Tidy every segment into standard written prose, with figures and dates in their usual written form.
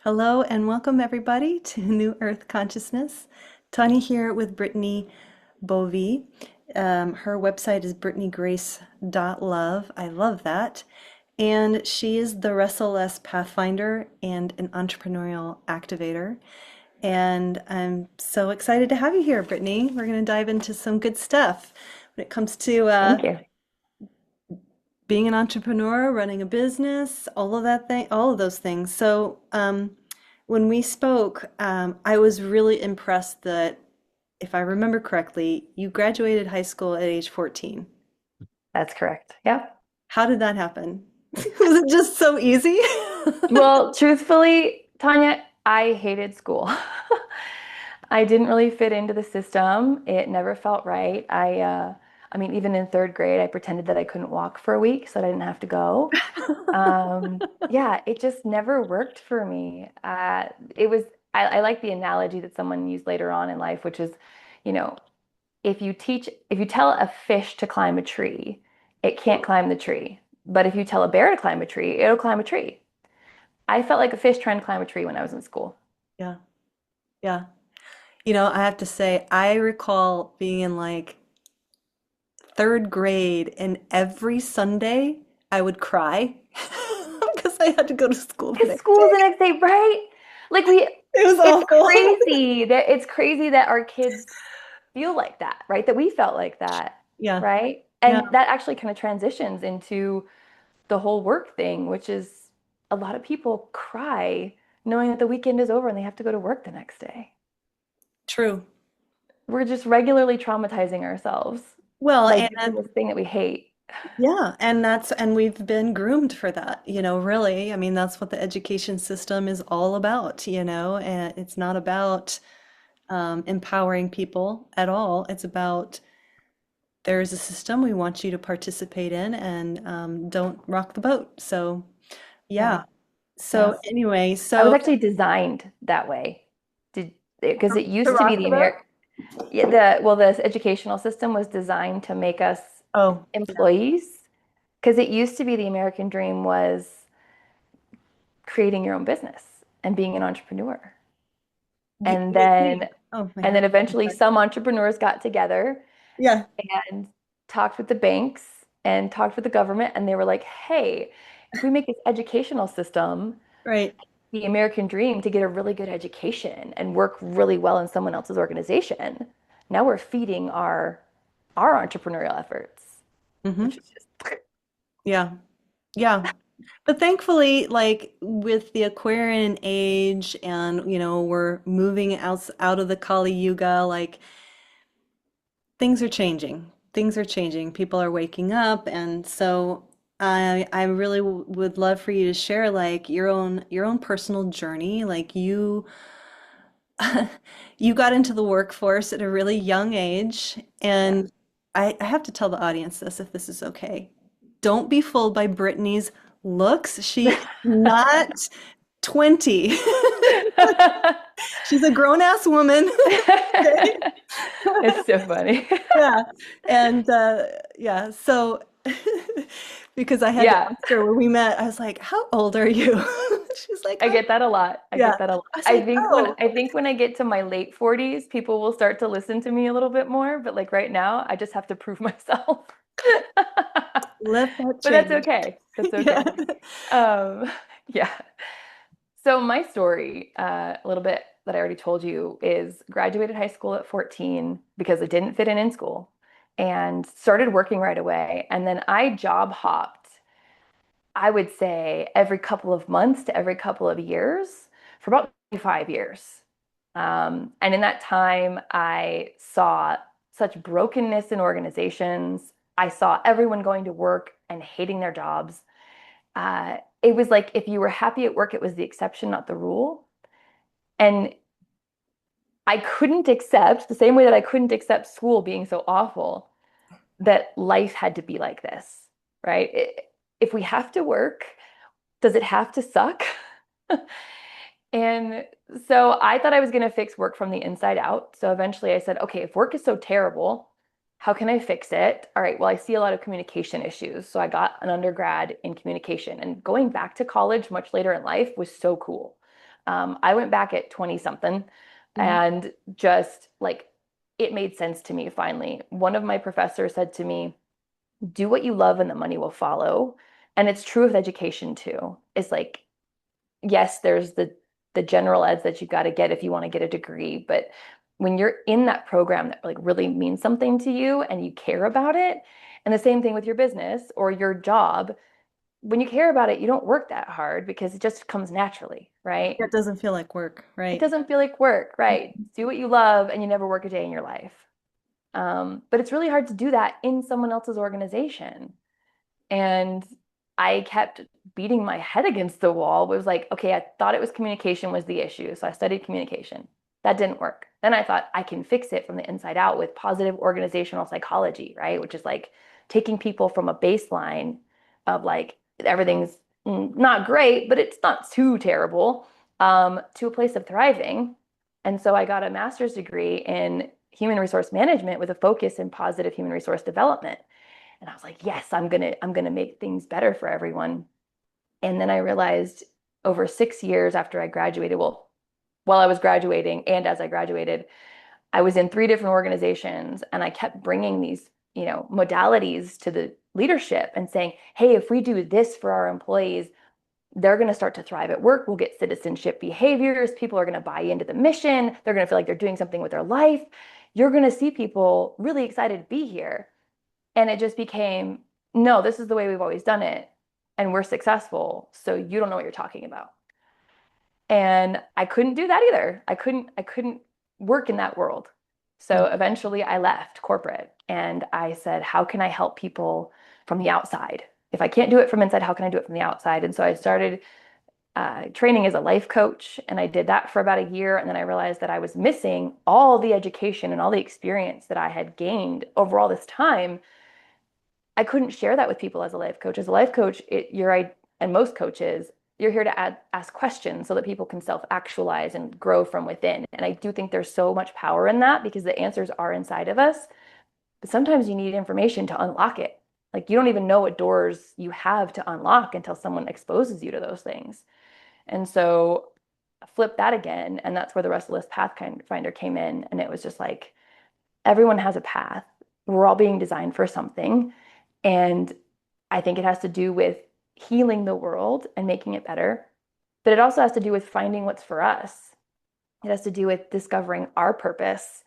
Hello and welcome everybody to New Earth Consciousness. Tania here with Brittany Bovi. Her website is brittanygrace.love. I love that. And she is the Restless Pathfinder and an entrepreneurial activator. And I'm so excited to have you here, Brittany. We're going to dive into some good stuff when it comes to Thank you. being an entrepreneur, running a business, all of that thing, all of those things. When we spoke, I was really impressed that, if I remember correctly, you graduated high school at age 14. That's correct. Yeah. How did that happen? Was it just so easy? Well, truthfully, Tanya, I hated school. I didn't really fit into the system. It never felt right. I mean, even in third grade, I pretended that I couldn't walk for a week so that I didn't have to go. Yeah, it just never worked for me. I like the analogy that someone used later on in life, which is, you know, if you tell a fish to climb a tree, it can't climb the tree. But if you tell a bear to climb a tree, it'll climb a tree. I felt like a fish trying to climb a tree when I was in school. Yeah, yeah. I have to say, I recall being in like third grade, and every Sunday I would cry because I had to go to school the Because next school's the day. next day, right? Like It was it's awful. crazy that our kids feel like that, right? That we felt like that, Yeah, right? yeah, And that actually kind of transitions into the whole work thing, which is a lot of people cry knowing that the weekend is over and they have to go to work the next day. true. We're just regularly traumatizing ourselves Well, by doing and this thing that we hate. yeah, and we've been groomed for that, really. I mean, that's what the education system is all about, and it's not about empowering people at all. It's about there's a system we want you to participate in and don't rock the boat. So, Yeah, yeah. So, yes. anyway, I was so actually designed that way. Did because it to used to be rock the the boat? American, yeah, the educational system was designed to make us Oh, yeah. employees. Because it used to be the American dream was creating your own business and being an entrepreneur. And Me too. then Oh my and God. then eventually some entrepreneurs got together Yeah, and talked with the banks and talked with the government, and they were like, hey, if we make this educational system right. the American dream to get a really good education and work really well in someone else's organization, now we're feeding our entrepreneurial efforts, Hmm. which is just Yeah. Yeah. But thankfully, like with the Aquarian age and, we're moving out of the Kali Yuga, like things are changing. Things are changing. People are waking up, and so I really would love for you to share like your own personal journey. Like you got into the workforce at a really young age, yeah. and I have to tell the audience this if this is okay. Don't be fooled by Brittany's looks. She is not 20. She's a grown-ass woman. Okay? It's so funny. Yeah. And yeah, so because I had to Yeah, ask her when we met, I was like, "How old are you?" She's like, I "I'm," get that a lot. I yeah. get that a lot. I was like, "Oh." I think when I get to my late 40s, people will start to listen to me a little bit more, but like right now, I just have to prove myself. Let that But that's change. okay. That's Yeah. okay. Um, yeah. So my story, a little bit that I already told you, is graduated high school at 14 because I didn't fit in school and started working right away. And then I job hopped, I would say, every couple of months to every couple of years for about 5 years. And in that time, I saw such brokenness in organizations. I saw everyone going to work and hating their jobs. It was like if you were happy at work, it was the exception, not the rule. And I couldn't accept, the same way that I couldn't accept school being so awful, that life had to be like this, right? If we have to work, does it have to suck? And so I thought I was going to fix work from the inside out. So eventually I said, okay, if work is so terrible, how can I fix it? All right, well, I see a lot of communication issues. So I got an undergrad in communication. And going back to college much later in life was so cool. I went back at 20 something Mhm. and just like it made sense to me finally. One of my professors said to me, do what you love and the money will follow. And it's true with education too. It's like, yes, there's the general eds that you got to get if you want to get a degree, but when you're in that program that like really means something to you and you care about it, and the same thing with your business or your job, when you care about it, you don't work that hard because it just comes naturally, right? That doesn't feel like work, It right? doesn't feel like work, right? Do what you love and you never work a day in your life. But it's really hard to do that in someone else's organization. And I kept beating my head against the wall. It was like, okay, I thought it was communication was the issue. So I studied communication. That didn't work. Then I thought I can fix it from the inside out with positive organizational psychology, right? Which is like taking people from a baseline of like everything's not great, but it's not too terrible, to a place of thriving. And so I got a master's degree in human resource management with a focus in positive human resource development. And I was like, yes, I'm gonna make things better for everyone. And then I realized over 6 years after I graduated, well, while I was graduating and as I graduated, I was in three different organizations and I kept bringing these, modalities to the leadership and saying, hey, if we do this for our employees, they're going to start to thrive at work. We'll get citizenship behaviors. People are going to buy into the mission. They're going to feel like they're doing something with their life. You're going to see people really excited to be here. And it just became, no, this is the way we've always done it. And we're successful. So you don't know what you're talking about. And I couldn't do that either. I couldn't work in that world. So Yeah. eventually I left corporate and I said, how can I help people from the outside? If I can't do it from inside, how can I do it from the outside? And so I started training as a life coach, and I did that for about a year. And then I realized that I was missing all the education and all the experience that I had gained over all this time. I couldn't share that with people as a life coach. As a life coach, and most coaches, you're here to ask questions so that people can self-actualize and grow from within. And I do think there's so much power in that because the answers are inside of us. But sometimes you need information to unlock it. Like you don't even know what doors you have to unlock until someone exposes you to those things. And so flip that again, and that's where the Restless Path Finder came in. And it was just like everyone has a path. We're all being designed for something. And I think it has to do with healing the world and making it better. But it also has to do with finding what's for us. It has to do with discovering our purpose.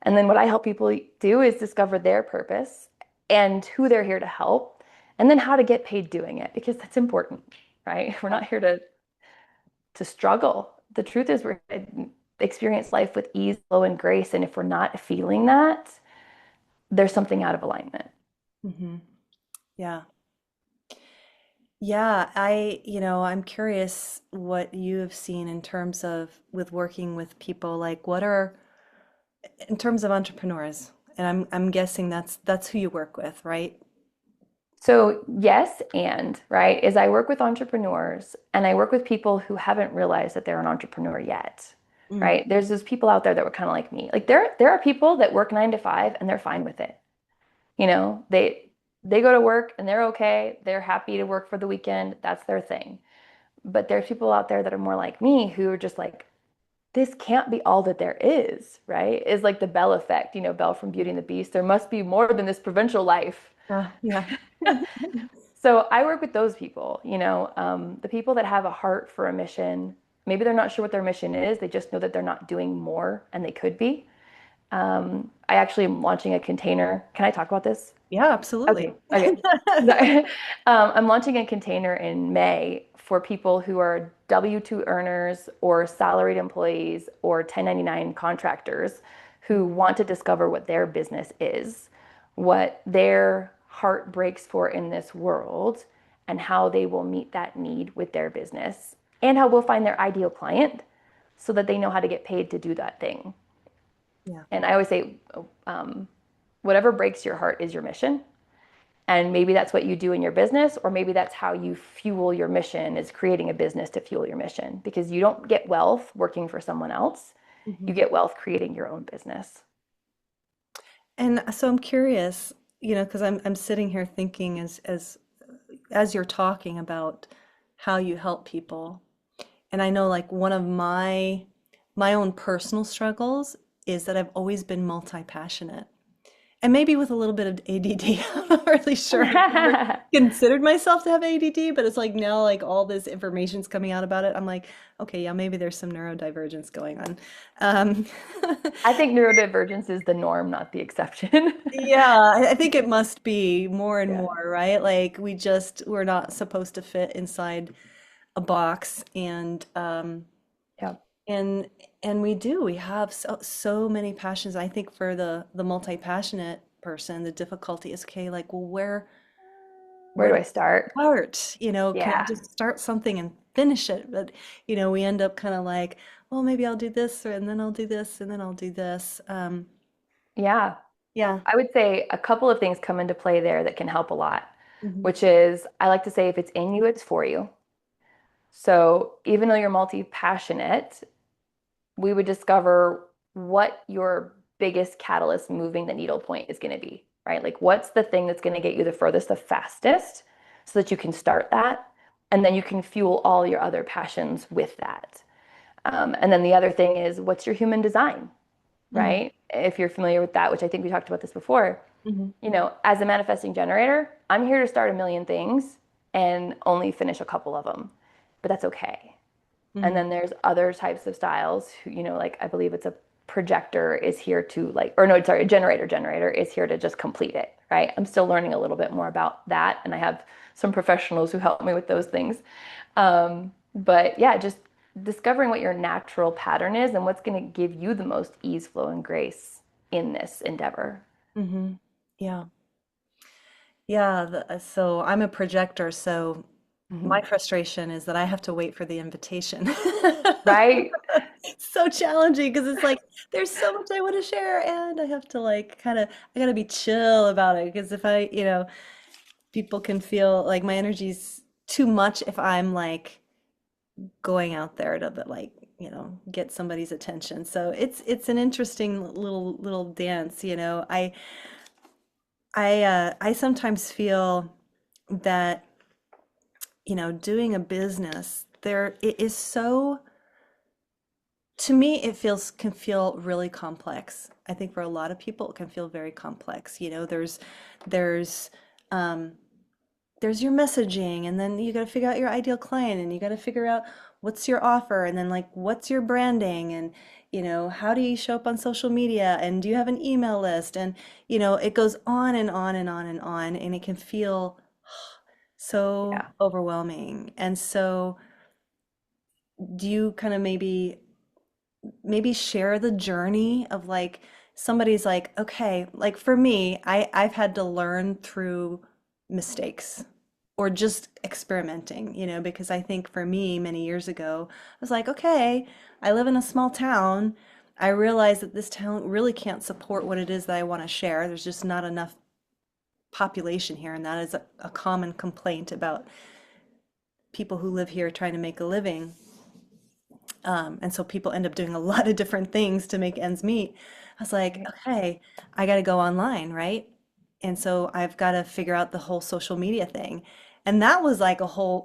And then what I help people do is discover their purpose and who they're here to help, and then how to get paid doing it, because that's important, right? We're not here to struggle. The truth is we're experience life with ease, flow, and grace. And if we're not feeling that, there's something out of alignment. Hmm. Yeah. Yeah, I'm curious what you have seen in terms of with working with people, like what are in terms of entrepreneurs, and I'm guessing that's who you work with, right? So, yes, and right, is I work with entrepreneurs and I work with people who haven't realized that they're an entrepreneur yet. Mm. Right? There's those people out there that were kind of like me. Like there are people that work 9 to 5 and they're fine with it. They go to work and they're okay. They're happy to work for the weekend. That's their thing. But there's people out there that are more like me who are just like, this can't be all that there is, right? Is like the Belle effect, Belle from Beauty and the Beast. There must be more than this provincial life. Yeah. So I work with those people, the people that have a heart for a mission. Maybe they're not sure what their mission is. They just know that they're not doing more and they could be. I actually am launching a container. Can I talk about this? Yeah, absolutely. Okay. Okay. Sorry. I'm launching a container in May for people who are W-2 earners or salaried employees or 1099 contractors who want to discover what their business is, what their heart breaks for in this world, and how they will meet that need with their business, and how we'll find their ideal client so that they know how to get paid to do that thing. Yeah. And I always say, whatever breaks your heart is your mission. And maybe that's what you do in your business, or maybe that's how you fuel your mission is creating a business to fuel your mission, because you don't get wealth working for someone else. You Mhm. get wealth creating your own business. And so I'm curious, because I'm sitting here thinking as you're talking about how you help people. And I know like one of my own personal struggles is that I've always been multi-passionate. And maybe with a little bit of ADD. I'm not really sure. I've never considered myself to have ADD, but it's like now like all this information's coming out about it. I'm like, okay, yeah, maybe there's some neurodivergence going on. Um, I think neurodivergence is the norm, not the exception. yeah, I think it must be more and Yeah. more, right? Like we're not supposed to fit inside a box Yeah. and we do. We have so many passions. I think for the multi-passionate person, the difficulty is okay, like, well, Where where do do I start? I start? Can I Yeah. just start something and finish it? But we end up kind of like, well, maybe I'll do this, and then I'll do this, and then I'll do this. Yeah. Yeah. I would say a couple of things come into play there that can help a lot, Hmm. which is I like to say if it's in you, it's for you. So even though you're multi-passionate, we would discover what your biggest catalyst moving the needle point is going to be, right? Like what's the thing that's going to get you the furthest, the fastest, so that you can start that. And then you can fuel all your other passions with that. And then the other thing is what's your human design, Hmm. right? If you're familiar with that, which I think we talked about this before, Hmm. as a manifesting generator, I'm here to start a million things and only finish a couple of them, but that's okay. And Hmm. then there's other types of styles who, like I believe it's a projector is here to like, or no, sorry, a generator is here to just complete it, right? I'm still learning a little bit more about that. And I have some professionals who help me with those things. But yeah, just discovering what your natural pattern is and what's going to give you the most ease, flow, and grace in this endeavor. Hmm. Yeah. Yeah. So I'm a projector, so my Mhm. frustration is that I have to wait for the invitation. Right? So challenging because it's like there's so much I want to share and I have to like kind of I gotta be chill about it because if people can feel like my energy's too much if I'm like going out there to like get somebody's attention. So it's an interesting little dance. I sometimes feel that doing a business there it is so to me it feels can feel really complex. I think for a lot of people it can feel very complex. There's um there's your messaging, and then you got to figure out your ideal client, and you got to figure out what's your offer, and then like what's your branding, and how do you show up on social media, and do you have an email list, and it goes on and on and on and on, and it can feel so Yeah. overwhelming. And so do you kind of maybe share the journey of like somebody's like, okay, like for me, I've had to learn through mistakes or just experimenting, because I think for me many years ago, I was like, okay, I live in a small town. I realize that this town really can't support what it is that I want to share. There's just not enough population here, and that is a common complaint about people who live here trying to make a living. And so people end up doing a lot of different things to make ends meet. I was like, Right. okay, I got to go online, right? And so I've got to figure out the whole social media thing. And that was like a whole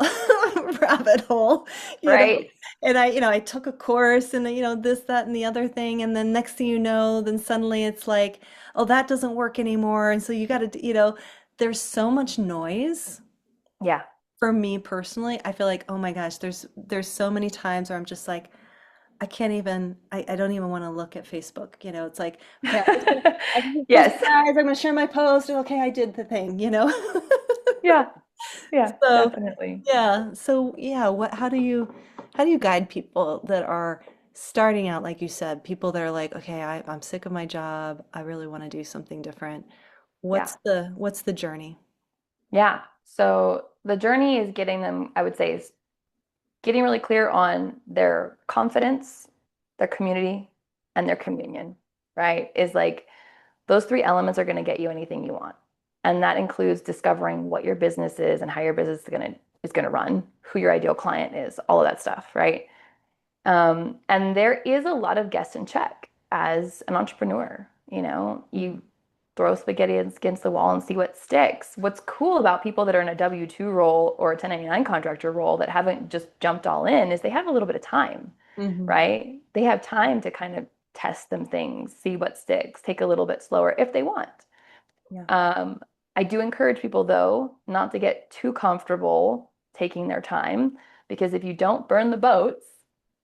rabbit hole, you know. Right. And I took a course and, this, that, and the other thing. And then next thing you know, then suddenly it's like, oh, that doesn't work anymore. And so you got to, there's so much noise Yeah. for me personally. I feel like, oh my gosh, there's so many times where I'm just like, I can't even, I don't even want to look at Facebook. It's like, okay, I'm just post, Yes. guys, I'm going to share my post. And okay, I did the thing. Yeah. Yeah, So, definitely. yeah. So, yeah, how do you guide people that are starting out, like you said, people that are like, okay, I'm sick of my job. I really want to do something different. Yeah. What's the journey? Yeah. So the journey is getting them, I would say, is getting really clear on their confidence, their community, and their communion, right? Is like those three elements are going to get you anything you want. And that includes discovering what your business is and how your business is going to run, who your ideal client is, all of that stuff, right? And there is a lot of guess and check as an entrepreneur. You throw spaghetti against the wall and see what sticks. What's cool about people that are in a W-2 role or a 1099 contractor role that haven't just jumped all in is they have a little bit of time, Hmm. right? They have time to kind of test some things, see what sticks, take a little bit slower if they want. Yeah. Um, I do encourage people, though, not to get too comfortable taking their time because if you don't burn the boats,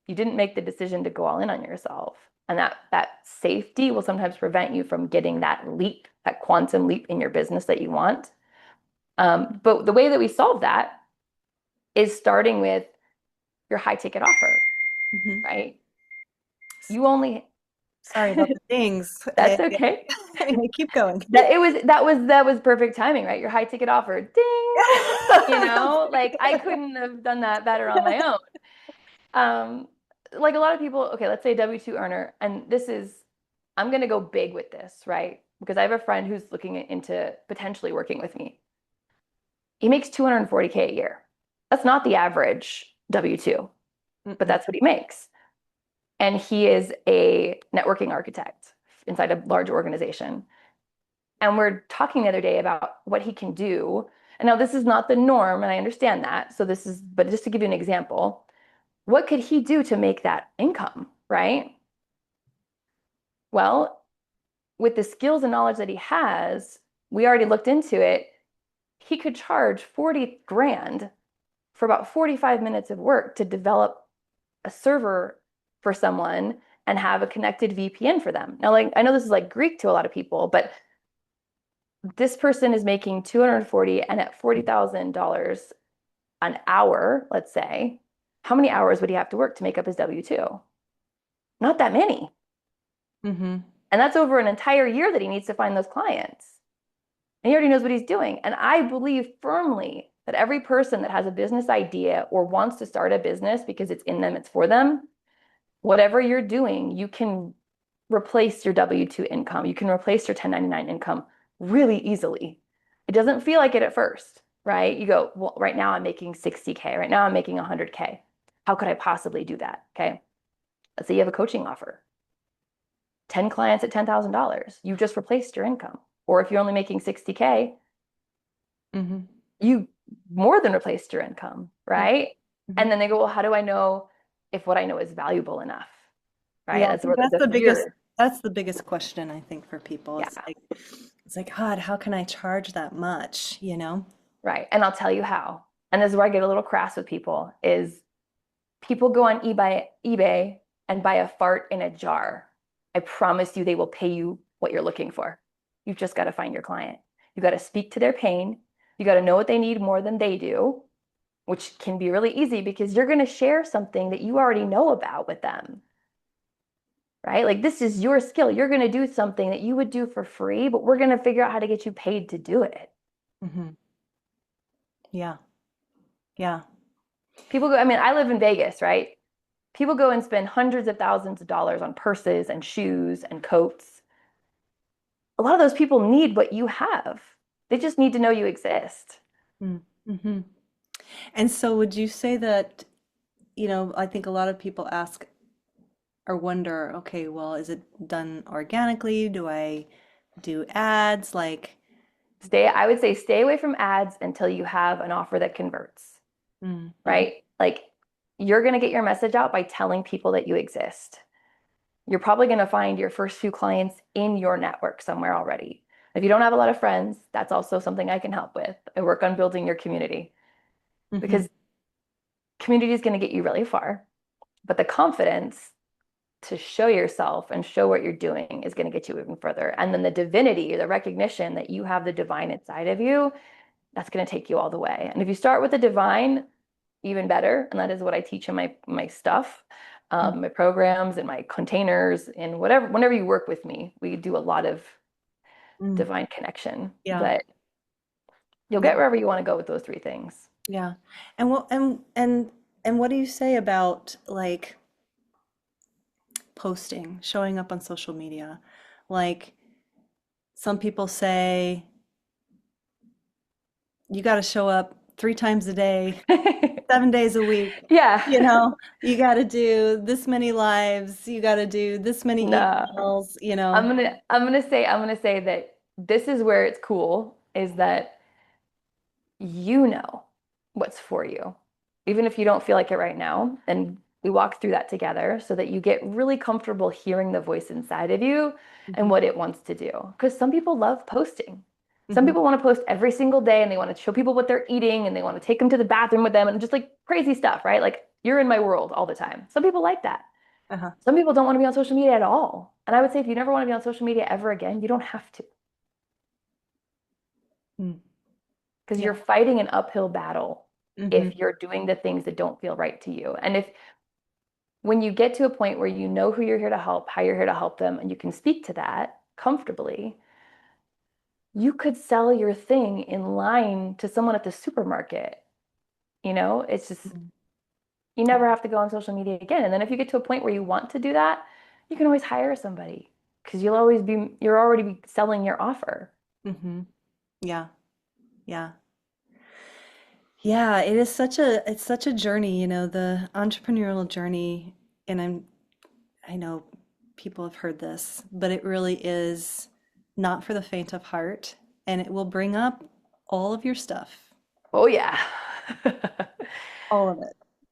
you didn't make the decision to go all in on yourself. And that safety will sometimes prevent you from getting that leap, that quantum leap in your business that you want. But the way that we solve that is starting with your high ticket offer, Hmm. right? You only, Sorry about the things. that's okay. Anyway, keep going. That was perfect timing, right? Your high ticket offer, ding. Like I couldn't have done that better on my own. Um, like a lot of people, okay, let's say W-2 earner, and I'm gonna go big with this, right? Because I have a friend who's looking into potentially working with me. He makes 240K a year. That's not the average W-2, but Mm-mm. that's what he makes. And he is a networking architect inside a large organization. And we're talking the other day about what he can do. And now this is not the norm, and I understand that. But just to give you an example, what could he do to make that income, right? Well, with the skills and knowledge that he has, we already looked into it. He could charge 40 grand for about 45 minutes of work to develop a server for someone and have a connected VPN for them. Now, like I know this is like Greek to a lot of people, but this person is making 240 and at $40,000 an hour, let's say, how many hours would he have to work to make up his W-2? Not that many. Hmm. And that's over an entire year that he needs to find those clients. And he already knows what he's doing. And I believe firmly that every person that has a business idea or wants to start a business because it's in them, it's for them, whatever you're doing, you can replace your W-2 income. You can replace your 1099 income really easily. It doesn't feel like it at first, right? You go, well, right now I'm making 60K. Right now I'm making 100K. How could I possibly do that? Okay. Let's say you have a coaching offer, 10 clients at $10,000. You just replaced your income. Or if you're only making 60K, Hmm. you more than replaced your income, Yeah. right? Hmm. And then they go, well, how do I know if what I know is valuable enough? Right? Yeah, I That's think where there's a fear. that's the biggest question I think for people. Yeah, It's like, God, how can I charge that much, you know? right. And I'll tell you how. And this is where I get a little crass with people is people go on eBay and buy a fart in a jar. I promise you they will pay you what you're looking for. You've just got to find your client. You got to speak to their pain. You got to know what they need more than they do, which can be really easy because you're going to share something that you already know about with them, right? Like this is your skill. You're going to do something that you would do for free, but we're going to figure out how to get you paid to do it. Hmm. Yeah. Yeah. People go, I mean, I live in Vegas, right? People go and spend hundreds of thousands of dollars on purses and shoes and coats. A lot of those people need what you have. They just need to know you exist. Mm-hmm. And so would you say that, I think a lot of people ask or wonder, okay, well, is it done organically? Do I do ads? Like, I would say stay away from ads until you have an offer that converts, mm-hmm. right? Like you're going to get your message out by telling people that you exist. You're probably going to find your first few clients in your network somewhere already. If you don't have a lot of friends, that's also something I can help with. I work on building your community Mm-hmm. because community is going to get you really far, but the confidence to show yourself and show what you're doing is going to get you even further. And then the divinity, the recognition that you have the divine inside of you, that's going to take you all the way. And if you start with the divine, even better. And that is what I teach in my stuff, my programs and my containers and whenever you work with me, we do a lot of Mm-hmm. divine connection. Yeah. But you'll Yeah. get wherever you want to go with those three things. Yeah. And what do you say about like posting, showing up on social media? Like some people say you got to show up 3 times a day, 7 days a week. You Yeah. know, you got to do this many lives, you got to do this many No. emails, I'm gonna say that this is where it's cool is that you know what's for you, even if you don't feel like it right now. And we walk through that together so that you get really comfortable hearing the voice inside of you and Mhm. what it wants to do. Because some people love posting. Some Mhm. people want to post every single day and they want to show people what they're eating and they want to take them to the bathroom with them and just like crazy stuff, right? Like you're in my world all the time. Some people like that. Uh-huh. Some people don't want to be on social media at all. And I would say if you never want to be on social media ever again, you don't have to Mm. because Yeah. you're fighting an uphill battle Hmm. if you're doing the things that don't feel right to you. And if when you get to a point where you know who you're here to help, how you're here to help them, and you can speak to that comfortably, you could sell your thing in line to someone at the supermarket. It's just, you Yeah. never have to go on social media again. And then if you get to a point where you want to do that, you can always hire somebody because you're already be selling your offer. Hmm. Yeah. Yeah. Yeah, it's such a journey, the entrepreneurial journey, and I know people have heard this, but it really is not for the faint of heart, and it will bring up all of your stuff, Oh, yeah. all of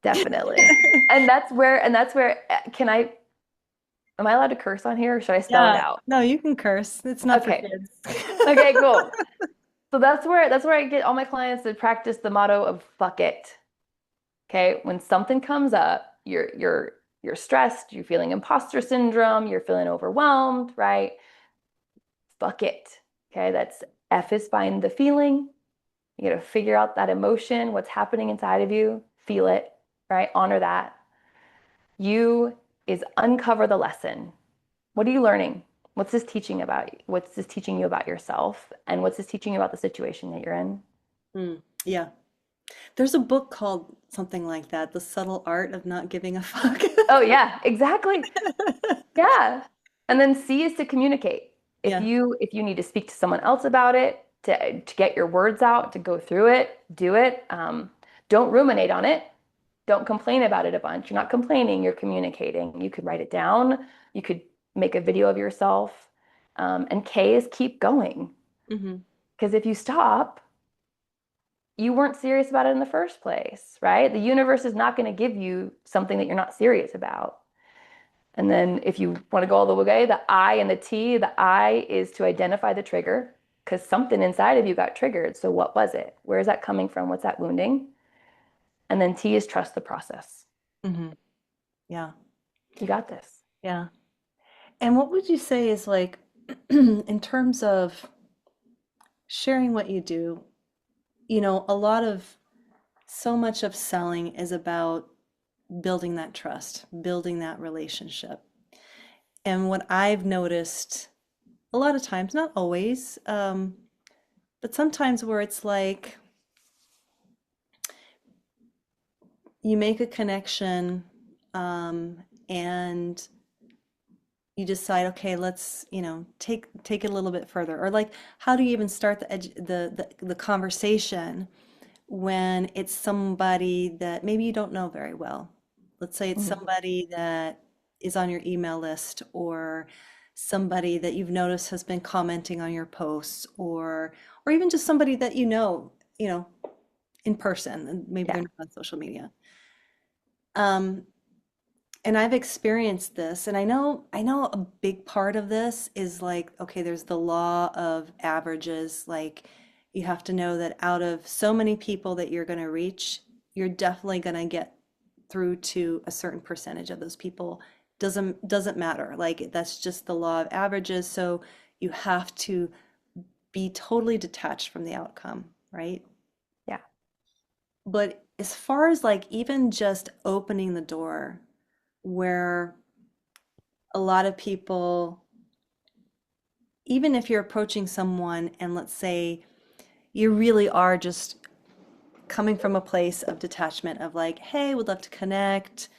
Definitely. it. Am I allowed to curse on here or should I spell it Yeah, out? no, you can curse. It's not for Okay. kids. Okay, cool. So that's where I get all my clients to practice the motto of fuck it. Okay. When something comes up, you're stressed, you're feeling imposter syndrome, you're feeling overwhelmed, right? Fuck it. Okay. That's F is find the feeling. You got to figure out that emotion, what's happening inside of you, feel it, right? Honor that. U is uncover the lesson. What are you learning? What's this teaching about you? What's this teaching you about yourself? And what's this teaching you about the situation that you're in? Mm, yeah. There's a book called something like that, The Subtle Art of Not Giving a Fuck. Oh, yeah, exactly. Yeah. And then C is to communicate. If Yeah. you if you need to speak to someone else about it, to get your words out, to go through it, do it. Don't ruminate on it. Don't complain about it a bunch. You're not complaining, you're communicating. You could write it down. You could make a video of yourself. And K is keep going. Hmm. Because if you stop, you weren't serious about it in the first place, right? The universe is not going to give you something that you're not serious about. And then if you want to go all the way, the I and the T, the I is to identify the trigger because something inside of you got triggered. So what was it? Where is that coming from? What's that wounding? And then T is trust the process. Hmm. Yeah. You got this. Yeah. And what would you say is like, in terms of sharing what you do, a lot of so much of selling is about building that trust, building that relationship. And what I've noticed a lot of times, not always, but sometimes where it's like you make a connection, and you decide, okay, let's, take it a little bit further. Or like, how do you even start the conversation when it's somebody that maybe you don't know very well? Let's say it's Mhm. somebody that is on your email list, or somebody that you've noticed has been commenting on your posts, or even just somebody that you know, in person, and maybe Yeah. they're not on social media. Um, and I've experienced this, and I know a big part of this is like, okay, there's the law of averages. Like, you have to know that out of so many people that you're going to reach, you're definitely going to get through to a certain percentage of those people. Doesn't matter. Like, that's just the law of averages. So you have to be totally detached from the outcome, right? Yeah. But as far as like even just opening the door, where a lot of people, even if you're approaching someone and let's say you really are just coming from a place of detachment of like, hey, would love to connect.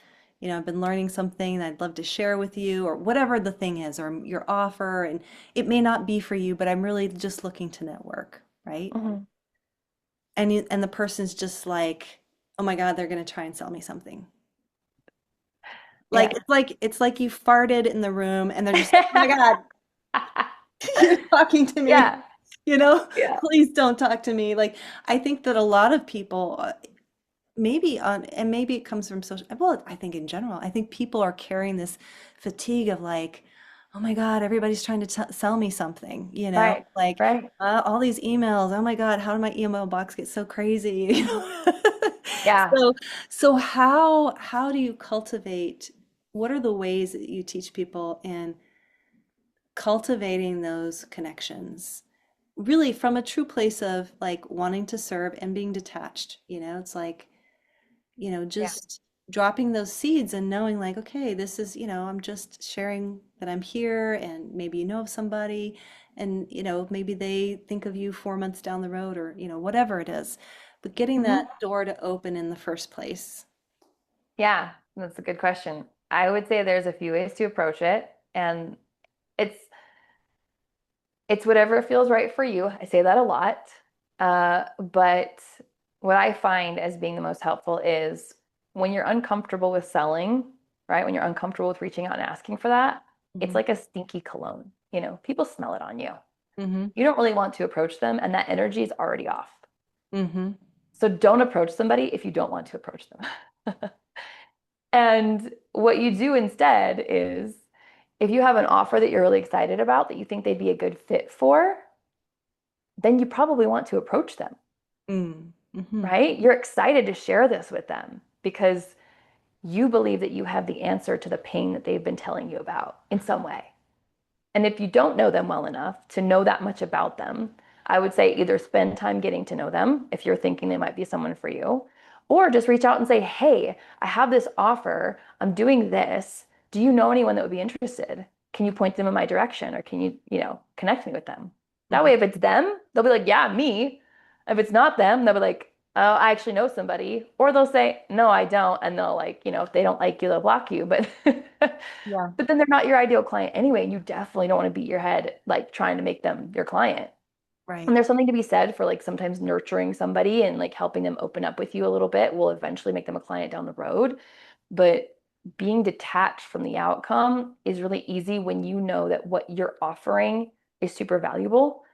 I've been learning something that I'd love to share with you, or whatever the thing is, or your offer. And it may not be for you, but I'm really just looking to network, right? Mhm. And the person's just like, oh my God, they're going to try and sell me something. Like Yeah. it's like you farted in the room and they're just like, oh my God. you're talking to me, Yeah. you know, Yeah. please don't talk to me. Like, I think that a lot of people, maybe on, and maybe it comes from social, well, I think in general, I think people are carrying this fatigue of like, oh my God, everybody's trying to sell me something, you know, Right. like Right. all these emails. Oh my God, how did my email box get so crazy? You know? Yeah. So, so how do you cultivate, what are the ways that you teach people in cultivating those connections? Really from a true place of like wanting to serve and being detached, you know, it's like, you know, Yeah. just dropping those seeds and knowing like, okay, this is, you know, I'm just sharing that I'm here and maybe you know of somebody and, you know, maybe they think of you 4 months down the road or, you know, whatever it is. But getting that Hmm. door to open in the first place. Yeah. That's a good question. I would say there's a few ways to approach it, and it's it's whatever feels right for you. I say that a lot. But what I find as being the most helpful is when you're uncomfortable with selling, right? When you're uncomfortable with reaching out and asking for that, it's Hmm. like a stinky cologne. People smell it on you. Hmm. You don't really want to approach them, and that energy is already off. Hmm. So don't approach somebody if you don't want to approach them. And what you do instead is if you have an offer that you're really excited about that you think they'd be a good fit for, then you probably want to approach them, Mm-hmm. right? You're excited to share this with them because you believe that you have the answer to the pain that they've been telling you about in some way. And if you don't know them well enough to know that much about them, I would say either spend time getting to know them if you're thinking they might be someone for you, or just reach out and say, hey, I have this offer. I'm doing this. Do you know anyone that would be interested? Can you point them in my direction or can you connect me with them? That Hmm. way, if it's them, they'll be like, yeah, me. If it's not them, they'll be like, oh, I actually know somebody. Or they'll say, no, I don't. And they'll like, if they don't like you, they'll block you. But Yeah, but then they're not your ideal client anyway. And you definitely don't want to beat your head like trying to make them your client. And right. there's something to be said for like sometimes nurturing somebody and like helping them open up with you a little bit will eventually make them a client down the road. But being detached from the outcome is really easy when you know that what you're offering is super valuable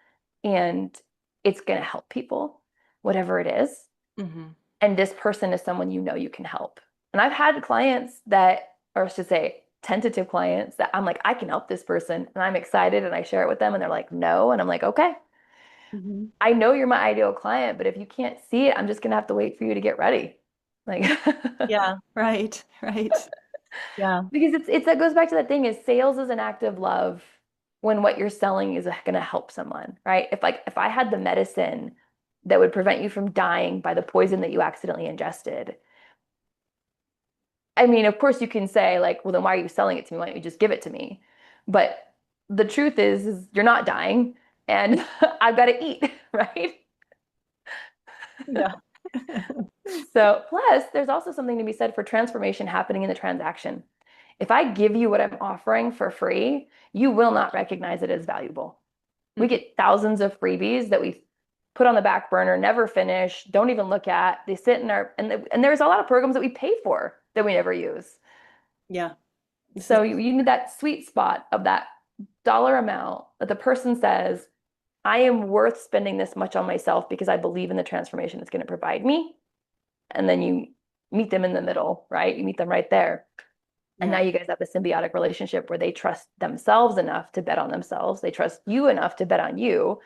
and it's going to help people, whatever it is. Hmm. And this person is someone you know you can help. And I've had clients that, or I should say, tentative clients that I'm like, I can help this person. And I'm excited and I share it with them and they're like, no. And I'm like, okay, Hmm. I know you're my ideal client, but if you can't see it, I'm just gonna have to wait for you to get ready. Like Yeah, right, right. Yeah. because it's that goes back to that thing is sales is an act of love when what you're selling is gonna help someone, right? If I had the medicine that would prevent you from dying by the poison that you accidentally ingested, I mean, of course you can say like, well, then why are you selling it to me? Why don't you just give it to me? But the truth is you're not dying and I've got to eat, right? Yeah. So, plus, there's also something to be said for transformation happening in the transaction. If I give you what I'm offering for free, you will not recognize it as valuable. We Mhm. get thousands of freebies that we put on the back burner, never finish, don't even look at. They sit in our, and there's a lot of programs that we pay for that we never use. Yeah. This is, So you need that sweet spot of that dollar amount that the person says, I am worth spending this much on myself because I believe in the transformation it's going to provide me. And then you meet them in the middle, right? You meet them right there. And now yeah. you guys have a symbiotic relationship where they trust themselves enough to bet on themselves. They trust you enough to bet on you.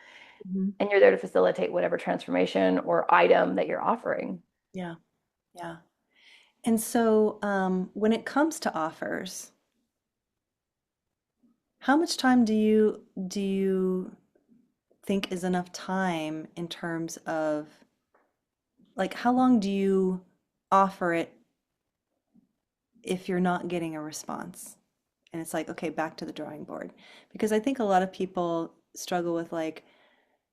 Mhm. And you're there to facilitate whatever transformation or item that you're offering. Yeah. Yeah. And so, when it comes to offers, how much time do you think is enough time in terms of like how long do you offer it if you're not getting a response? And it's like, okay, back to the drawing board. Because I think a lot of people struggle with like,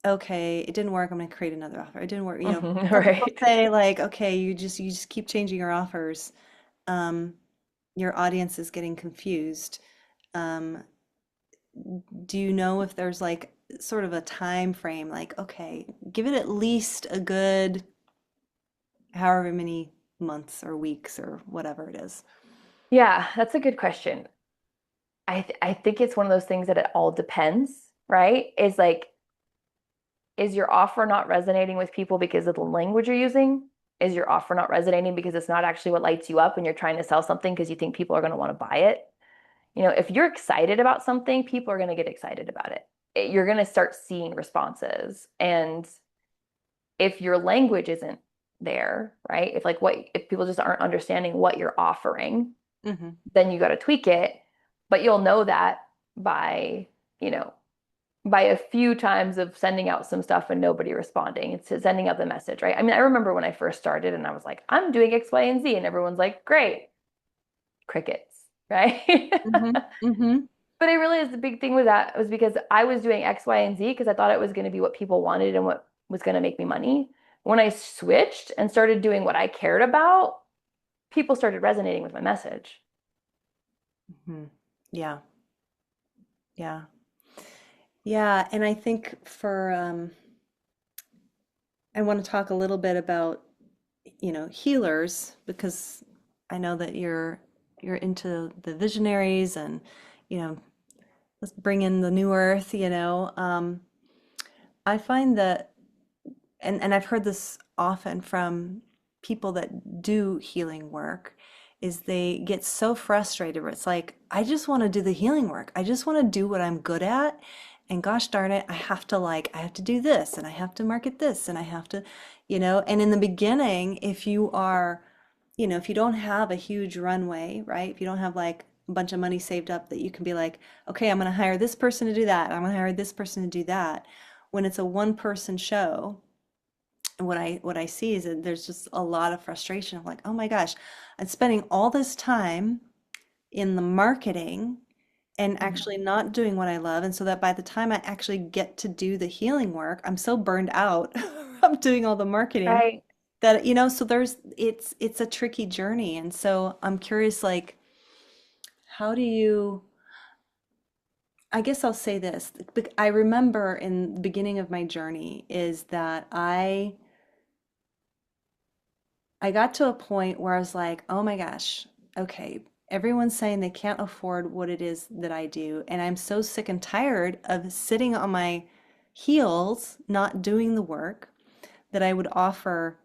okay, it didn't work, I'm gonna create another offer. It didn't work, you know. Mhm, Some people right. say like, okay, you just keep changing your offers. Um, your audience is getting confused. Um, do you know if there's like sort of a time frame, like, okay, give it at least a good however many months or weeks or whatever it is. Yeah, that's a good question. I think it's one of those things that it all depends. right? Is like, is your offer not resonating with people because of the language you're using? Is your offer not resonating because it's not actually what lights you up and you're trying to sell something because you think people are going to want to buy it? If you're excited about something, people are going to get excited about it. You're going to start seeing responses. And if your language isn't there, right? If people just aren't understanding what you're offering, Hmm. then you got to tweak it. But you'll know that by, you know, by a few times of sending out some stuff and nobody responding. It's sending out the message, right? I mean, I remember when I first started and I was like, I'm doing X, Y, and Z, and everyone's like, great, crickets, right? Hmm. Hmm. But I realized the big thing with that was because I was doing X, Y, and Z because I thought it was going to be what people wanted and what was going to make me money. When I switched and started doing what I cared about, people started resonating with my message. Hmm. Yeah. Yeah. Yeah. And I think I want to talk a little bit about, healers, because I know that you're into the visionaries and, you know, let's bring in the new earth, I find that, and I've heard this often from people that do healing work, is they get so frustrated where it's like, I just want to do the healing work. I just want to do what I'm good at. And gosh darn it, I have to do this and I have to market this and I have to, and in the beginning, if you don't have a huge runway, right? If you don't have like a bunch of money saved up that you can be like, okay, I'm going to hire this person to do that. I'm going to hire this person to do that. When it's a one person show, what I see is that there's just a lot of frustration of like, oh my gosh, I'm spending all this time in the marketing and Mhm. actually not doing what I love. And so that by the time I actually get to do the healing work, I'm so burned out from doing all the marketing Right. that, so it's a tricky journey. And so I'm curious, like, how do you, I guess I'll say this. I remember in the beginning of my journey is that I got to a point where I was like, oh my gosh, okay, everyone's saying they can't afford what it is that I do. And I'm so sick and tired of sitting on my heels, not doing the work that I would offer,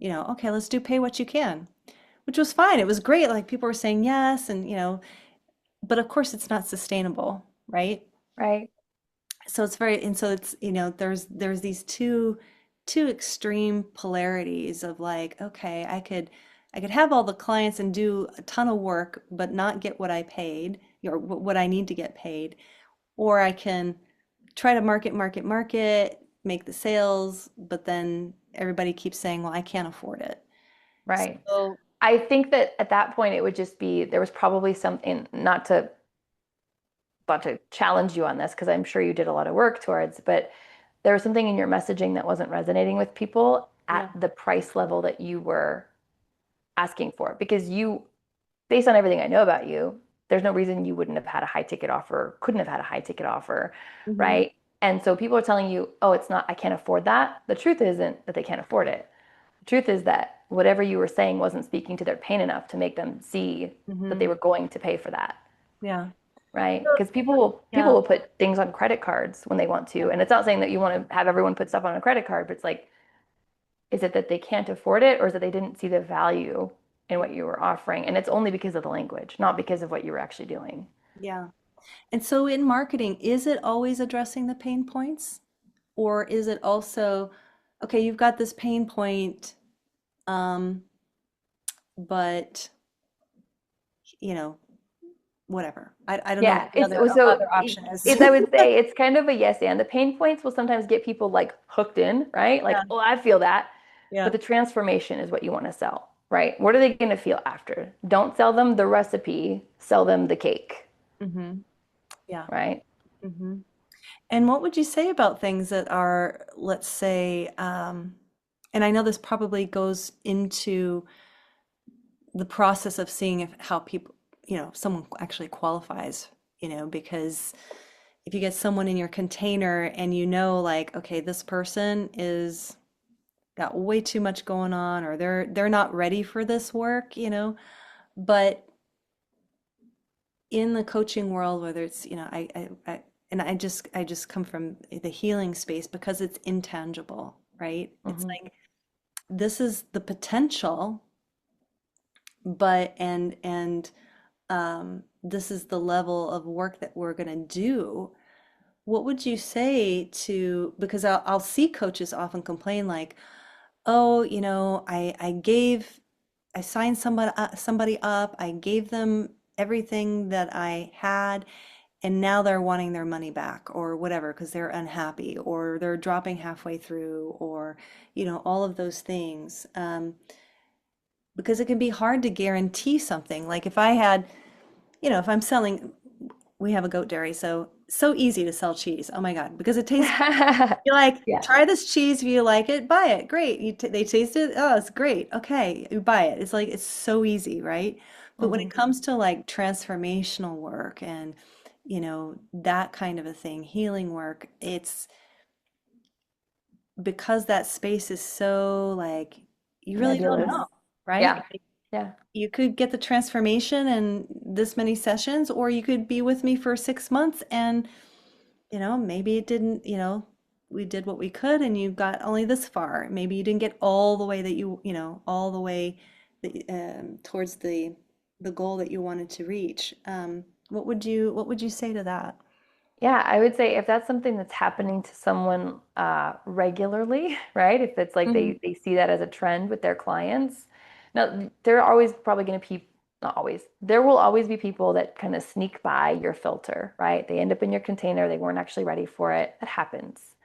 okay, let's do pay what you can, which was fine. It was great. Like people were saying yes. And, but of course it's not sustainable, right? Right. So it's very, and so it's, there's these two extreme polarities of like, okay, I could have all the clients and do a ton of work but not get what I paid or what I need to get paid, or I can try to market, make the sales, but then everybody keeps saying, well, I can't afford it. Right. So I think that at that point it would just be there was probably something not to challenge you on this because I'm sure you did a lot of work towards, but there was something in your messaging that wasn't resonating with people at yeah. the price level that you were asking for. Because based on everything I know about you, there's no reason you wouldn't have had a high ticket offer, couldn't have had a high ticket offer, Hmm. right? And so people are telling you, oh, it's not, I can't afford that. The truth isn't that they can't afford it. The truth is that whatever you were saying wasn't speaking to their pain enough to make them see that they Hmm. were going to pay for that. Yeah. Right? Because people will Yeah. put things on credit cards when they want to. Yeah. And it's not saying that you want to have everyone put stuff on a credit card, but it's like, is it that they can't afford it or is it they didn't see the value in what you were offering? And it's only because of the language, not because of what you were actually doing. Yeah. And so in marketing, is it always addressing the pain points? Or is it also, okay, you've got this pain point, um, but you know, whatever. I don't know what Yeah, the it's other so option is. I would say it's kind of a yes and. The pain points will sometimes get people like hooked in, right? Yeah, Like, oh, I feel that. But yeah. the transformation is what you want to sell, right? What are they going to feel after? Don't sell them the recipe, sell them the cake, Hmm. Yeah. right? Hmm. And what would you say about things that are, let's say, and I know this probably goes into the process of seeing if how people, someone actually qualifies, because if you get someone in your container and like, okay, this person is got way too much going on or they're not ready for this work, but in the coaching world, whether it's, and I just come from the healing space because it's intangible, right? It's Hmm. like this is the potential, but this is the level of work that we're going to do. What would you say to, because I'll see coaches often complain like, oh, I signed somebody up, I gave them everything that I had, and now they're wanting their money back or whatever because they're unhappy or they're dropping halfway through or, all of those things. Because it can be hard to guarantee something. Like if I had, if I'm selling, we have a goat dairy, so easy to sell cheese. Oh my God, because it tastes good. You like, Yeah. try this cheese if you like it, buy it. Great. They taste it. Oh, it's great. Okay, you buy it. It's like it's so easy, right? But when it Hmm. comes to like transformational work and that kind of a thing, healing work, it's because that space is so like you really don't Nebulous. know, right? Yeah. Yeah. You could get the transformation in this many sessions, or you could be with me for 6 months and, maybe it didn't, we did what we could and you got only this far. Maybe you didn't get all the way that all the way towards the goal that you wanted to reach. What would you say to that? Yeah, I would say if that's something that's happening to someone regularly, right? If it's like Mhm. they see that as a trend with their clients. Now, there are always probably going to be, not always, there will always be people that kind of sneak by your filter, right? They end up in your container, they weren't actually ready for it. That happens.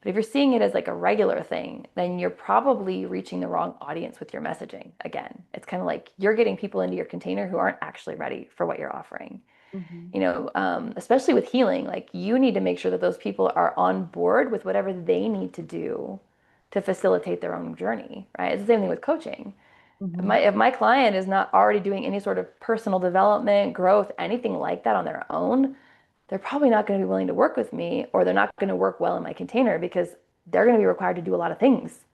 But if you're seeing it as like a regular thing, then you're probably reaching the wrong audience with your messaging. Again, it's kind of like you're getting people into your container who aren't actually ready for what you're offering. Mhm. Especially with healing, like you need to make sure that those people are on board with whatever they need to do to facilitate their own journey, right? It's the same thing with coaching. Mhm. If my client is not already doing any sort of personal development, growth, anything like that on their own, they're probably not going to be willing to work with me, or they're not going to work well in my container because they're going to be required to do a lot of things.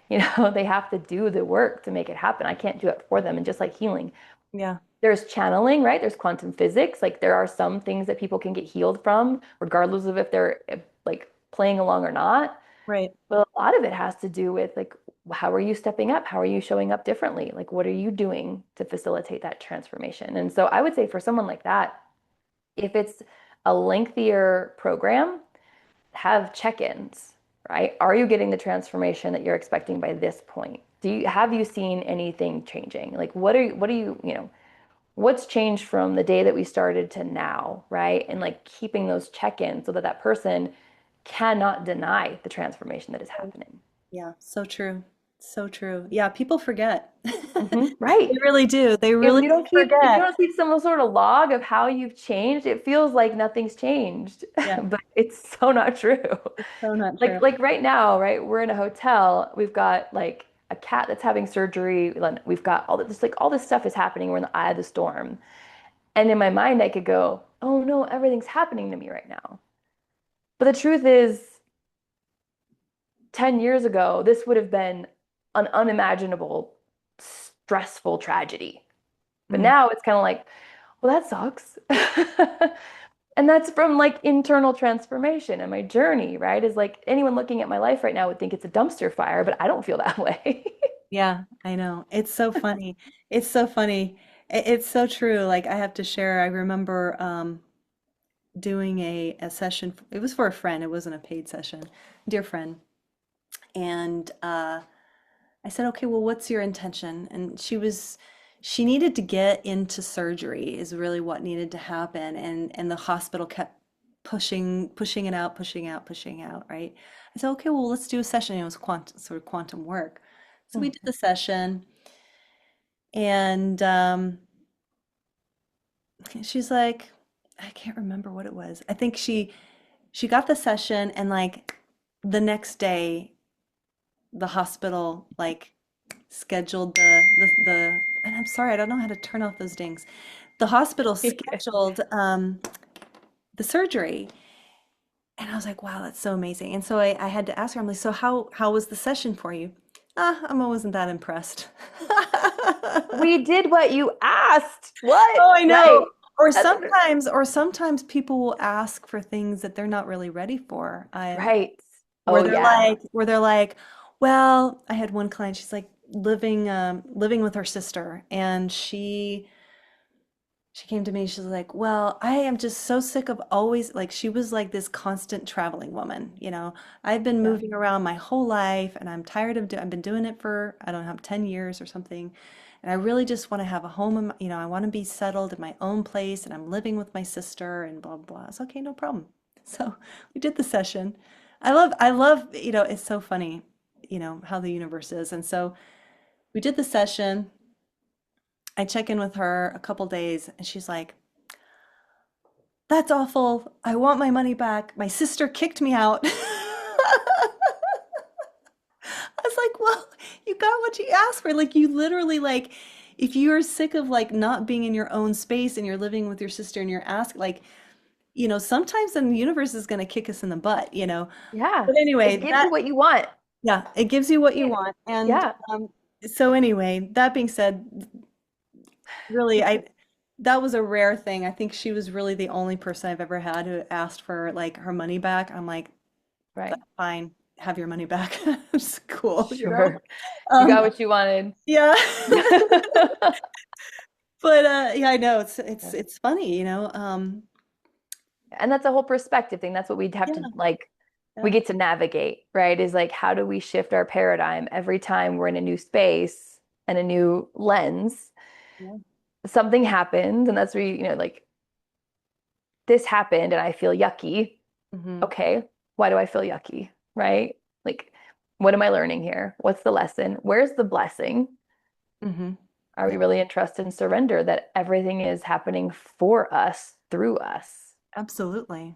They have to do the work to make it happen. I can't do it for them. And just like healing, Yeah, there's channeling, right? There's quantum physics. Like there are some things that people can get healed from, regardless of if they're like playing along or not. right. But a lot of it has to do with like, how are you stepping up? How are you showing up differently? Like, what are you doing to facilitate that transformation? And so I would say for someone like that, if it's a lengthier program, have check-ins, right? Are you getting the transformation that you're expecting by this point? Have you seen anything changing? Like what are you, what's changed from the day that we started to now, right? And like keeping those check-ins so that that person cannot deny the transformation that is happening. Yeah, so true. So true. Yeah, people forget. Right. They really do. They really If you forget. don't keep some sort of log of how you've changed, it feels like nothing's changed. Yeah, But it's so not true. it's so not true. Like right now, right? We're in a hotel. We've got like a cat that's having surgery. We've got all this like all this stuff is happening. We're in the eye of the storm. And in my mind, I could go, "Oh no, everything's happening to me right now." But the truth is, 10 years ago, this would have been an unimaginable, stressful tragedy. But Mm, now it's kind of like, well, that sucks. And that's from like internal transformation and my journey, right? Is like anyone looking at my life right now would think it's a dumpster fire, but I don't feel that way. yeah, I know. It's so funny. It's so funny. It's so true. Like I have to share, I remember doing a session. It was for a friend. It wasn't a paid session. Dear friend. And I said, okay, well, what's your intention? And she needed to get into surgery is really what needed to happen. And the hospital kept pushing it out, pushing out, pushing out, right? I said, okay, well, let's do a session. It was sort of quantum work. So we did the session and she's like, I can't remember what it was. I think she got the session and like the next day the hospital like scheduled the and I'm sorry, I don't know how to turn off those dings. The hospital scheduled the surgery. And I was like, wow, that's so amazing. And so I had to ask her, I'm like, so how was the session for you? I wasn't that impressed. We did what you asked. What? Oh, I know. Right. That's or sometimes people will ask for things that they're not really ready for. right. Oh yeah. Where they're like, well, I had one client, she's like living with her sister, and she came to me, she's like, well, I am just so sick of always, like, she was like this constant traveling woman, you know. I've been Yeah. moving around my whole life and I'm tired of I've been doing it for, I don't know, 10 years or something. And I really just want to have a home, you know, I want to be settled in my own place and I'm living with my sister and blah, blah, blah. It's okay, no problem. So we did the session. I love, you know, it's so funny, you know, how the universe is. And so we did the session. I check in with her a couple days and she's like, that's awful. I want my money back. My sister kicked me out. I was like, well, you got what you asked for. Like, you literally, like, if you're sick of like not being in your own space and you're living with your sister and you're asked, like, you know, sometimes the universe is going to kick us in the butt, you know. Yeah. But It anyway, gives that, you what you want. yeah, it gives you what you Yeah. want. And Yeah. so, anyway, that being said, really, that was a rare thing. I think she was really the only person I've ever had who asked for like her money back. I'm like, Right. that's fine. Have your money back. It's cool, you know? Sure. You got Um, what you wanted. yeah. Yeah. But yeah, I know it's funny, you know. And that's a whole perspective thing. That's what we'd have to Yeah, like, we yeah, get to navigate, right? Is like, how do we shift our paradigm every time we're in a new space and a new lens? yeah. Something happens, and that's where you know, like, this happened and I feel yucky. Hmm. Okay, why do I feel yucky? Right? Like, what am I learning here? What's the lesson? Where's the blessing? Hmm. Are we Yeah, really in trust and surrender that everything is happening for us, through us? absolutely.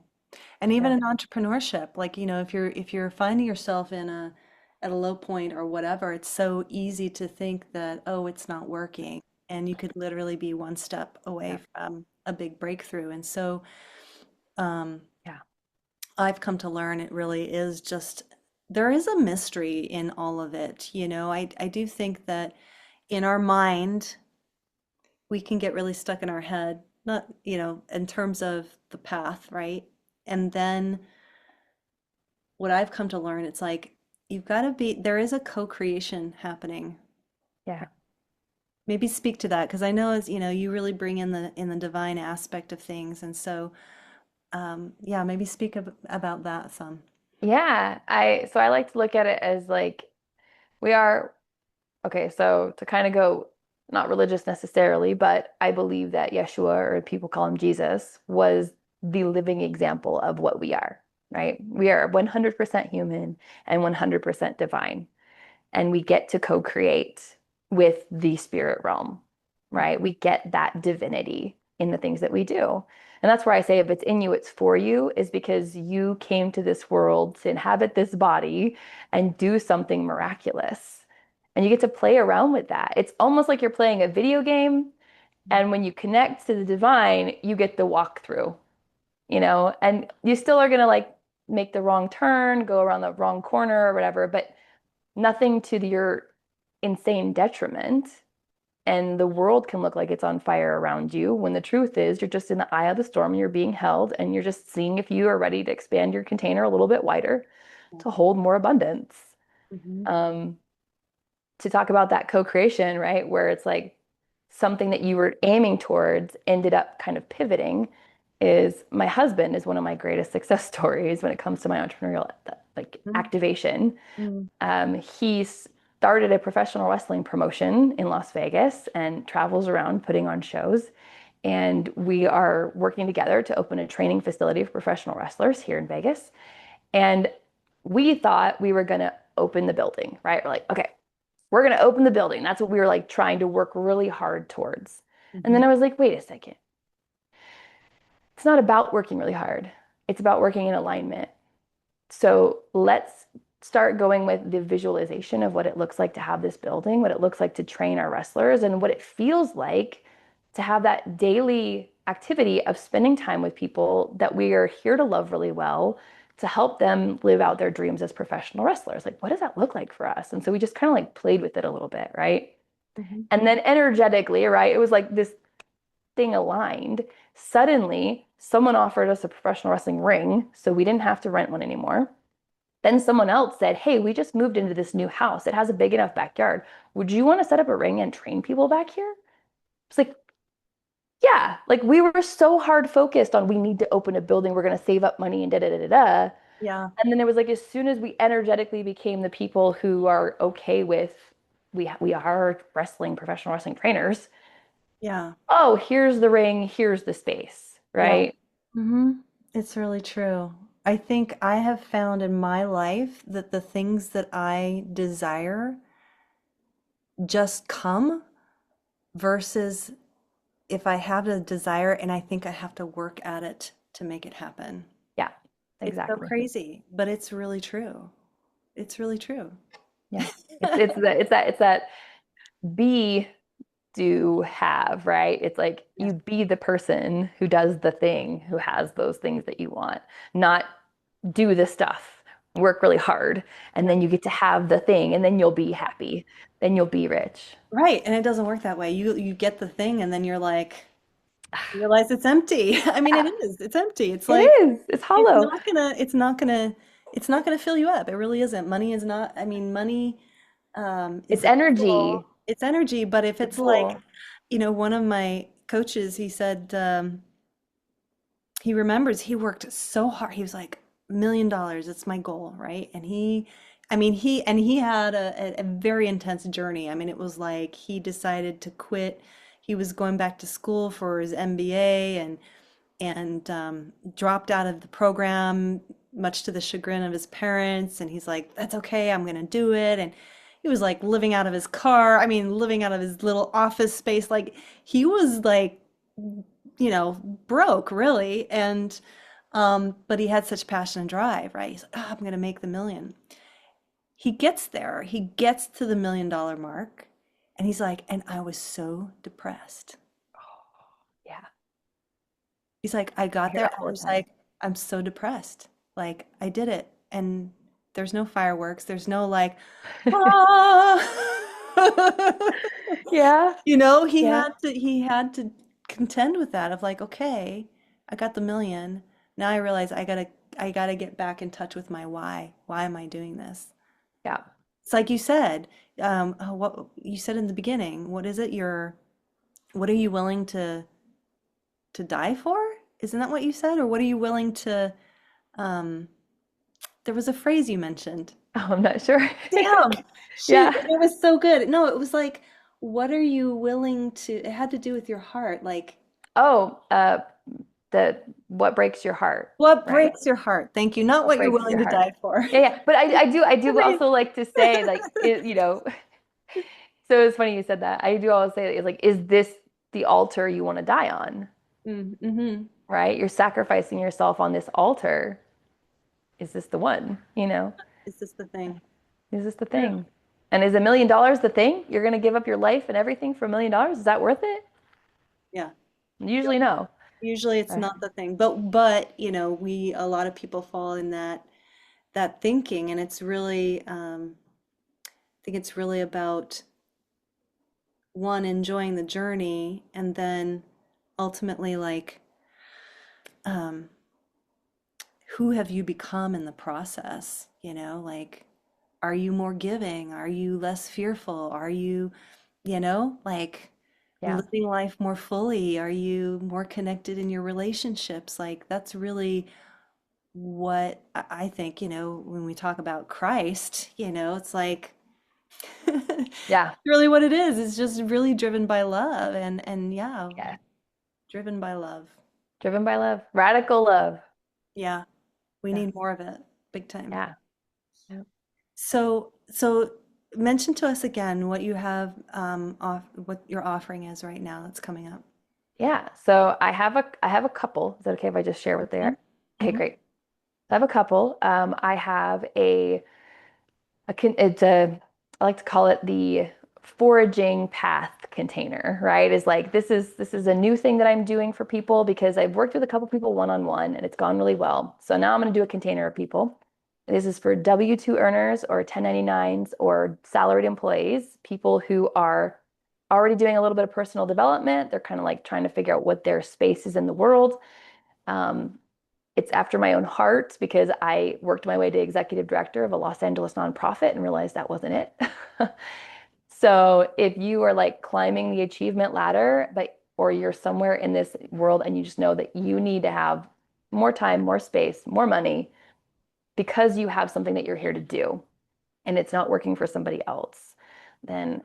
And even Yeah. in entrepreneurship, like, you know, if you're finding yourself in a at a low point or whatever, it's so easy to think that, oh, it's not working. And you could literally be one step away Yeah. from a big breakthrough. And so um, Yeah. I've come to learn it really is just there is a mystery in all of it. You know, I do think that in our mind, we can get really stuck in our head, not, you know, in terms of the path, right? And then what I've come to learn, it's like you've got to be, there is a co-creation happening. Yeah. Maybe speak to that because I know as you know, you really bring in the divine aspect of things. And so yeah, maybe speak about that some. Yeah. I like to look at it as like we are okay, so to kind of go not religious necessarily, but I believe that Yeshua, or people call him Jesus, was the living example of what we are, right? We are 100% human and 100% divine, and we get to co-create with the spirit realm, right? We get that divinity in the things that we do. And that's where I say if it's in you, it's for you, is because you came to this world to inhabit this body and do something miraculous. And you get to play around with that. It's almost like you're playing a video game. And when you connect to the divine, you get the walkthrough, you know, and you still are going to like make the wrong turn, go around the wrong corner or whatever, but nothing to your insane detriment. And the world can look like it's on fire around you when the truth is you're just in the eye of the storm and you're being held and you're just seeing if you are ready to expand your container a little bit wider to hold more abundance. Mm-hmm. Um, to talk about that co-creation, right? Where it's like something that you were aiming towards ended up kind of pivoting is my husband is one of my greatest success stories when it comes to my entrepreneurial like activation. He started a professional wrestling promotion in Las Vegas and travels around putting on shows. And we are working together to open a training facility for professional wrestlers here in Vegas. And we thought we were going to open the building, right? We're like, okay, we're going to open the building. That's what we were like trying to work really hard towards. And Mm-hmm. then I was like, wait a second. It's not about working really hard. It's about working in alignment. So let's start going with the visualization of what it looks like to have this building, what it looks like to train our wrestlers, and what it feels like to have that daily activity of spending time with people that we are here to love really well, to help them live out their dreams as professional wrestlers. Like, what does that look like for us? And so we just kind of like played with it a little bit, right? Mm-hmm. And then energetically, right, it was like this everything aligned. Suddenly, someone offered us a professional wrestling ring, so we didn't have to rent one anymore. Then someone else said, "Hey, we just moved into this new house. It has a big enough backyard. Would you want to set up a ring and train people back here?" It's like, yeah, like we were so hard focused on we need to open a building, we're going to save up money and da da da da da. Yeah. And then it was like as soon as we energetically became the people who are okay with we are wrestling professional wrestling trainers. Yeah. Oh, here's the ring, here's the space, Yeah. right? Hmm. It's really true. I think I have found in my life that the things that I desire just come versus if I have a desire and I think I have to work at it to make it happen. Yeah, It's so exactly. crazy, but it's really true. It's really true. Yeah. It's that be do have, right? It's like Yes. you be the person who does the thing, who has those things that you want, not do the stuff, work really hard, and Yeah. then you get to have the thing, and then you'll be happy, then you'll be rich. Right. And it doesn't work that way. You get the thing and then you're like, you realize it's empty. I mean, it Yeah, is. It's empty. It's it like is. It's hollow. it's not gonna fill you up. It really isn't. Money is not, I mean, money is It's a tool. energy. It's energy, but if The it's like, tool. one of my coaches, he said, he remembers he worked so hard. He was like, $1 million, it's my goal, right? And he had a very intense journey. I mean, it was like he decided to quit. He was going back to school for his MBA and dropped out of the program, much to the chagrin of his parents. And he's like, "That's okay, I'm gonna do it." And he was like living out of his car. I mean, living out of his little office space. Like he was like, broke really. And but he had such passion and drive, right? He's like, "Oh, I'm gonna make the million." He gets there, he gets to the $1 million mark, and he's like, "And I was so depressed." Yeah, He's like, "I I got hear there, that I all the was time. like, I'm so depressed. Like, I did it." And there's no fireworks, there's no like, ah. Yeah, He yeah, had to contend with that of like, okay, I got the million. Now I realize I gotta get back in touch with my why. Why am I doing this? yeah. It's like you said, what you said in the beginning. What is it? What are you willing to die for? Isn't that what you said? Or what are you willing to, um, there was a phrase you mentioned. Oh, I'm not sure. Damn, shoot, Yeah. it was so good. No, it was like, what are you willing to, it had to do with your heart. Like, Oh, the what breaks your heart, what right? breaks your heart? Thank you. Not What what you're breaks willing your to heart? die for. Yeah, yeah. But I do Right. also like to say like so it's funny you said that. I do always say it's like, is this the altar you want to die on? Mm-hmm. Right? You're sacrificing yourself on this altar. Is this the one? Is this the thing? Is this the True. thing? And is $1 million the thing? You're going to give up your life and everything for $1 million? Is that worth it? Yeah. Usually no. Usually it's Right. not the thing, but a lot of people fall in that thinking, and it's really, I think it's really about one enjoying the journey, and then ultimately like, um, who have you become in the process? Like, are you more giving? Are you less fearful? Are you, like Yeah. living life more fully? Are you more connected in your relationships? Like, that's really what I think, when we talk about Christ, it's like Yeah. really what it is. It's just really driven by love and yeah, Yeah. driven by love. Driven by love. Radical love. Yeah, we Yeah. need more of it, big time. Yeah. Yeah. So mention to us again what you have what your offering is right now that's coming up. Yeah. So I have a couple. Is that okay if I just share what they Mhm. are? Okay, Mhm. great. I have a couple. I have it's I like to call it the foraging path container, right? Is like this is a new thing that I'm doing for people because I've worked with a couple people one-on-one and it's gone really well. So now I'm going to do a container of people. This is for W-2 earners or 1099s or salaried employees, people who are already doing a little bit of personal development. They're kind of like trying to figure out what their space is in the world. Um, it's after my own heart because I worked my way to executive director of a Los Angeles nonprofit and realized that wasn't it. So if you are like climbing the achievement ladder, but or you're somewhere in this world and you just know that you need to have more time, more space, more money because you have something that you're here to do and it's not working for somebody else, then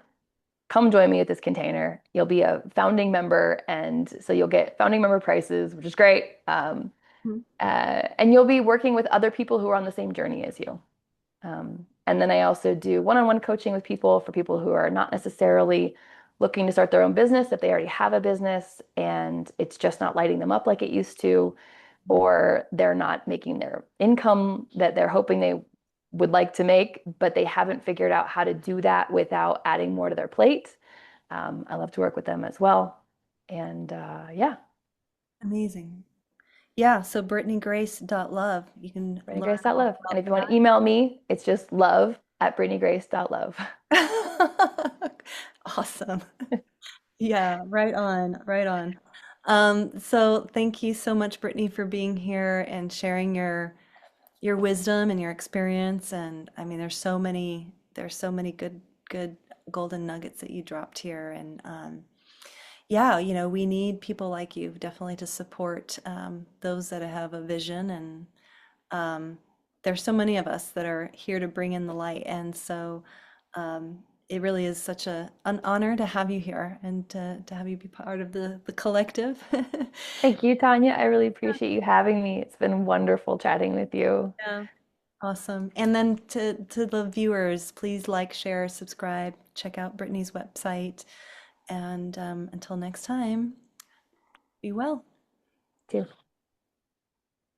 come join me at this container. You'll be a founding member, and so you'll get founding member prices, which is great. Mhm. And you'll be working with other people who are on the same journey as you. And then I also do one-on-one coaching with people for people who are not necessarily looking to start their own business if they already have a business and it's just not lighting them up like it used to, or they're not making their income that they're hoping they would like to make, but they haven't figured out how to do that without adding more to their plate. I love to work with them as well. And yeah, Amazing. Yeah, so brittanygrace.love. You can learn all BrittanyGrace.love. And about if you want to email me, it's just love@BrittanyGrace.love. that. Awesome. Yeah, right on, right on. So thank you so much, Brittany, for being here and sharing your wisdom and your experience. And I mean, there's so many good golden nuggets that you dropped here. And yeah, we need people like you definitely to support those that have a vision. And um, there's so many of us that are here to bring in the light. And so it really is such an honor to have you here and to have you be part of the collective. Thank you, Tanya. I really appreciate you having me. It's been wonderful chatting with you. Yeah. Awesome. And then to the viewers, please like, share, subscribe, check out Brittany's website. And until next time, be well. Too.